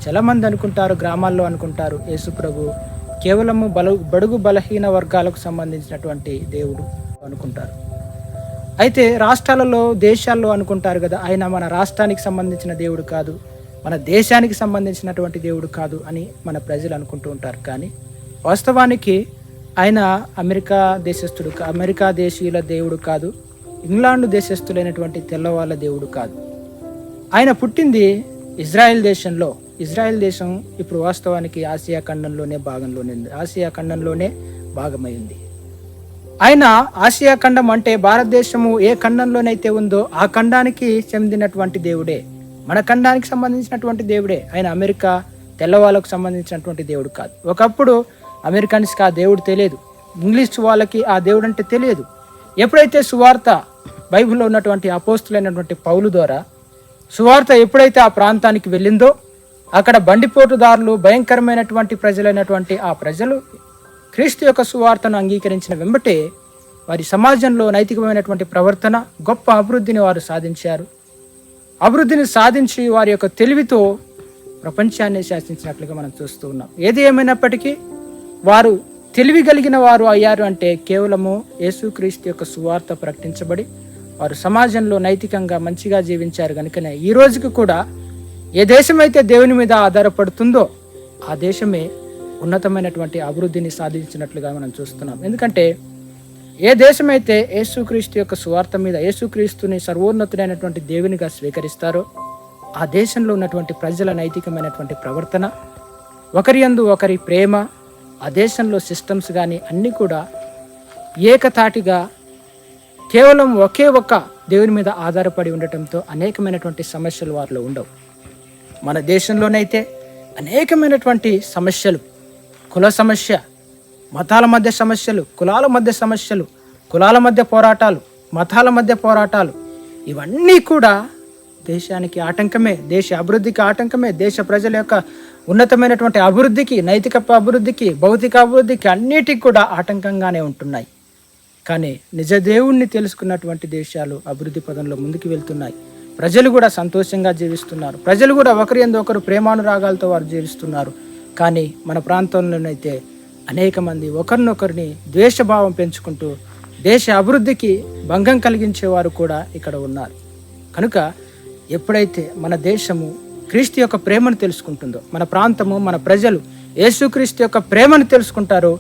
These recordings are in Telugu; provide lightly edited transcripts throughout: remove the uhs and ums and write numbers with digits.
చాలామంది అనుకుంటారు, గ్రామాల్లో అనుకుంటారు యేసు ప్రభు కేవలము బడుగు బలహీన వర్గాలకు సంబంధించినటువంటి దేవుడు అనుకుంటారు. అయితే రాష్ట్రాలలో, దేశాల్లో అనుకుంటారు కదా, ఆయన మన రాష్ట్రానికి సంబంధించిన దేవుడు కాదు, మన దేశానికి సంబంధించినటువంటి దేవుడు కాదు అని మన ప్రజలు అనుకుంటూ ఉంటారు. కానీ వాస్తవానికి ఆయన అమెరికా దేశీయుల దేవుడు కాదు, ఇంగ్లాండ్ దేశస్థులైనటువంటి తెల్లవాళ్ళ దేవుడు కాదు. ఆయన పుట్టింది ఇజ్రాయెల్ దేశంలో. ఇజ్రాయెల్ దేశం ఇప్పుడు వాస్తవానికి ఆసియా ఖండంలోనే భాగమైంది. ఆయన ఆసియా ఖండం అంటే భారతదేశము ఏ ఖండంలోనైతే ఉందో ఆ ఖండానికి చెందినటువంటి దేవుడే, మన ఖండానికి సంబంధించినటువంటి దేవుడే. ఆయన అమెరికా తెల్లవాళ్ళకు సంబంధించినటువంటి దేవుడు కాదు. ఒకప్పుడు అమెరికన్స్కి ఆ దేవుడు తెలియదు, ఇంగ్లీష్ వాళ్ళకి ఆ దేవుడు అంటే తెలియదు. ఎప్పుడైతే సువార్త, బైబిల్లో ఉన్నటువంటి అపోస్తులైనటువంటి పౌలు ద్వారా సువార్త ఎప్పుడైతే ఆ ప్రాంతానికి వెళ్ళిందో, అక్కడ బండిపోటుదారులు, భయంకరమైనటువంటి ప్రజలైనటువంటి ఆ ప్రజలు క్రీస్తు యొక్క సువార్తను అంగీకరించిన వెంబటే వారి సమాజంలో నైతికమైనటువంటి ప్రవర్తన, గొప్ప అభివృద్ధిని వారు సాధించారు. అభివృద్ధిని సాధించి వారి యొక్క తెలివితో ప్రపంచాన్ని శాసించినట్లుగా మనం చూస్తూ ఉన్నాం. ఏది ఏమైనప్పటికీ వారు తెలివి కలిగిన వారు అయ్యారు అంటే కేవలము యేసుక్రీస్తు యొక్క సువార్త ప్రకటించబడి వారు సమాజంలో నైతికంగా మంచిగా జీవించారు కనుకనే ఈ రోజుకి కూడా ఏ దేశమైతే దేవుని మీద ఆధారపడుతుందో ఆ దేశమే ఉన్నతమైనటువంటి అభివృద్ధిని సాధించినట్లుగా మనం చూస్తున్నాం. ఎందుకంటే ఏ దేశమైతే యేసుక్రీస్తు యొక్క సువార్త మీద యేసుక్రీస్తుని సర్వోన్నతుడైనటువంటి దేవునిగా స్వీకరిస్తారో ఆ దేశంలో ఉన్నటువంటి ప్రజల నైతికమైనటువంటి ప్రవర్తన, ఒకరి యందు ఒకరి ప్రేమ, ఆ దేశంలో సిస్టమ్స్ కానీ అన్నీ కూడా ఏకతాటిగా కేవలం ఒకే ఒక్క దేవుని మీద ఆధారపడి ఉండటంతో అనేకమైనటువంటి సమస్యలు వారిలో ఉండవు. మన దేశంలోనైతే అనేకమైనటువంటి సమస్యలు, కుల సమస్య, మతాల మధ్య సమస్యలు, కులాల మధ్య సమస్యలు, కులాల మధ్య పోరాటాలు, మతాల మధ్య పోరాటాలు, ఇవన్నీ కూడా దేశానికి ఆటంకమే, దేశ అభివృద్ధికి ఆటంకమే, దేశ ప్రజల యొక్క ఉన్నతమైనటువంటి అభివృద్ధికి, నైతిక అభివృద్ధికి, భౌతిక అభివృద్ధికి అన్నిటికీ కూడా ఆటంకంగానే ఉంటున్నాయి. కానీ నిజ దేవుణ్ణి తెలుసుకున్నటువంటి దేశాలు అభివృద్ధి పదంలో ముందుకు వెళ్తున్నాయి. ప్రజలు కూడా సంతోషంగా జీవిస్తున్నారు. ప్రజలు కూడా ఒకరి యందు ఒకరు ప్రేమానురాగాలతో వారు జీవిస్తున్నారు. కానీ మన ప్రాంతంలోనైతే అనేక మంది ఒకరినొకరిని ద్వేషభావం పెంచుకుంటూ దేశ అభివృద్ధికి భంగం కలిగించేవారు కూడా ఇక్కడ ఉన్నారు. కనుక ఎప్పుడైతే మన దేశము క్రీస్తు యొక్క ప్రేమను తెలుసుకుంటుందో, మన ప్రాంతము, మన ప్రజలు యేసుక్రీస్తు యొక్క ప్రేమను తెలుసుకుంటారో,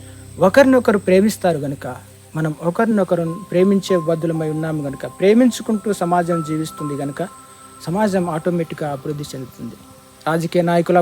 ఒకరినొకరు ప్రేమిస్తారు గనుక, మనం ఒకరినొకరు ప్రేమించే బద్దులమై ఉన్నాము గనుక, ప్రేమించుకుంటూ సమాజం జీవిస్తుంది గనుక సమాజం ఆటోమేటిక్గా అభివృద్ధి చెందుతుంది. రాజకీయ నాయకుల